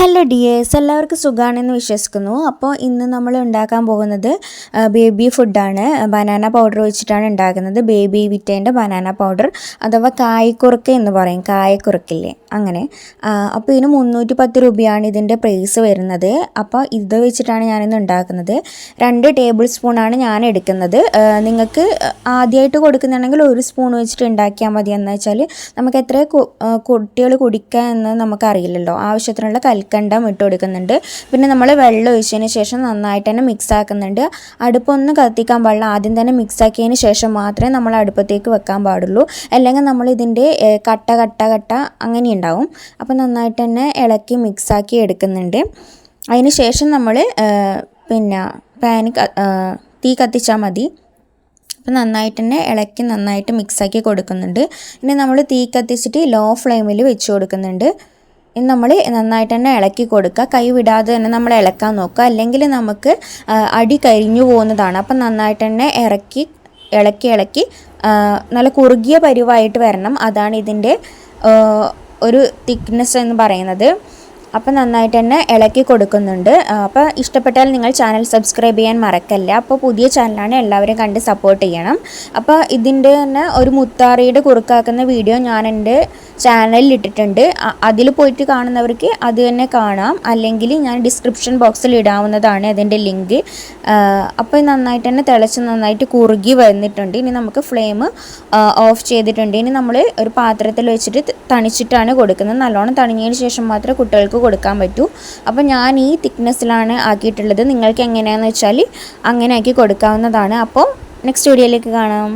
Hello dears, എല്ലാവർക്കും സുഖമാണെന്ന് വിശ്വസിക്കുന്നു. അപ്പോൾ ഇന്ന് നമ്മൾ ഉണ്ടാക്കാൻ പോകുന്നത് ബേബി ഫുഡാണ്. ബനാന പൗഡർ വെച്ചിട്ടാണ് ഉണ്ടാക്കുന്നത്. ബേബി വിറ്റേൻ്റെ ബനാന പൗഡർ അഥവാ കായക്കുറുക്ക് എന്ന് പറയും, കായക്കുറുക്കില്ലേ അങ്ങനെ. അപ്പോൾ ഇതിന് 310 രൂപയാണ് ഇതിൻ്റെ പ്രൈസ് വരുന്നത്. അപ്പോൾ ഇത് വെച്ചിട്ടാണ് ഞാനിന്ന് ഉണ്ടാക്കുന്നത്. 2 ടേബിൾ സ്പൂണാണ് ഞാൻ എടുക്കുന്നത്. നിങ്ങൾക്ക് ആദ്യമായിട്ട് കൊടുക്കുന്നുണ്ടെങ്കിൽ 1 സ്പൂൺ വെച്ചിട്ട് ഉണ്ടാക്കിയാൽ മതി. എന്ന് വെച്ചാൽ നമുക്ക് എത്ര കുട്ടികൾ കുടിക്കുക എന്ന് നമുക്കറിയില്ലല്ലോ. ആവശ്യത്തിനുള്ള കൽക്കണ്ടം ഇട്ട് കൊടുക്കുന്നുണ്ട്. പിന്നെ നമ്മൾ വെള്ളം ഒഴിച്ചതിന് ശേഷം നന്നായിട്ട് തന്നെ മിക്സ് ആക്കുന്നുണ്ട്. അടുപ്പൊന്നും കത്തിക്കാൻ പാടില്ല. ആദ്യം തന്നെ മിക്സ് ആക്കിയതിന് ശേഷം മാത്രമേ നമ്മൾ അടുപ്പത്തേക്ക് വെക്കാൻ പാടുള്ളൂ. അല്ലെങ്കിൽ നമ്മൾ ഇതിൻ്റെ കട്ട കട്ട കട്ട അങ്ങനെ ഉണ്ടാവും. അപ്പോൾ നന്നായിട്ട് തന്നെ ഇളക്കി മിക്സാക്കി എടുക്കുന്നുണ്ട്. അതിന് ശേഷം നമ്മൾ പാന് തീ കത്തിച്ചാൽ മതി. അപ്പോൾ നന്നായിട്ട് തന്നെ ഇളക്കി നന്നായിട്ട് മിക്സാക്കി കൊടുക്കുന്നുണ്ട്. ഇനി നമ്മൾ തീ കത്തിച്ചിട്ട് ലോ ഫ്ലെയിമിൽ വെച്ച് കൊടുക്കുന്നുണ്ട്. ഇനി നമ്മൾ നന്നായിട്ട് തന്നെ ഇളക്കി കൊടുക്കുക. കൈ വിടാതെ തന്നെ നമ്മൾ ഇളക്കാൻ നോക്കുക, അല്ലെങ്കിൽ നമുക്ക് അടി കരിഞ്ഞു പോകുന്നതാണ്. അപ്പം നന്നായിട്ട് തന്നെ ഇളക്കി നല്ല കുറുകിയ പരുവായിട്ട് വരണം. അതാണ് ഇതിൻ്റെ ഒരു തിക്നെസ് എന്ന് പറയുന്നത്. അപ്പോൾ നന്നായിട്ട് തന്നെ ഇളക്കി കൊടുക്കുന്നുണ്ട്. അപ്പോൾ ഇഷ്ടപ്പെട്ടാൽ നിങ്ങൾ ചാനൽ സബ്സ്ക്രൈബ് ചെയ്യാൻ മറക്കല്ല. അപ്പോൾ പുതിയ ചാനലാണ്, എല്ലാവരും കണ്ട് സപ്പോർട്ട് ചെയ്യണം. അപ്പോൾ ഇതിൻ്റെ തന്നെ ഒരു മുത്താറിയുടെ കുറുക്കാക്കുന്ന വീഡിയോ ഞാൻ എൻ്റെ ചാനലിൽ ഇട്ടിട്ടുണ്ട്. അതിൽ പോയിട്ട് കാണുന്നവർക്ക് അത് തന്നെ കാണാം, അല്ലെങ്കിൽ ഞാൻ ഡിസ്ക്രിപ്ഷൻ ബോക്സിൽ ഇടാവുന്നതാണ് അതിൻ്റെ ലിങ്ക്. അപ്പോൾ നന്നായിട്ട് തന്നെ തിളച്ച് നന്നായിട്ട് കുറുകി വന്നിട്ടുണ്ട്. ഇനി നമുക്ക് ഫ്ലെയിം ഓഫ് ചെയ്തിട്ടുണ്ട്. ഇനി നമ്മൾ ഒരു പാത്രത്തിൽ വെച്ചിട്ട് തണിച്ചിട്ടാണ് കൊടുക്കുന്നത്. നല്ലോണം തണിഞ്ഞതിന് ശേഷം മാത്രമേ കുട്ടികൾക്ക് കൊടുക്കാൻ പറ്റൂ. അപ്പോൾ ഞാൻ ഈ തിക്നെസ്സിലാണ് ആക്കിയിട്ടുള്ളത്. നിങ്ങൾക്ക് എങ്ങനെയാണെന്ന് വെച്ചാൽ അങ്ങനെ ആക്കി കൊടുക്കാവുന്നതാണ്. അപ്പോൾ നെക്സ്റ്റ് വീഡിയോയിലേക്ക് കാണാം.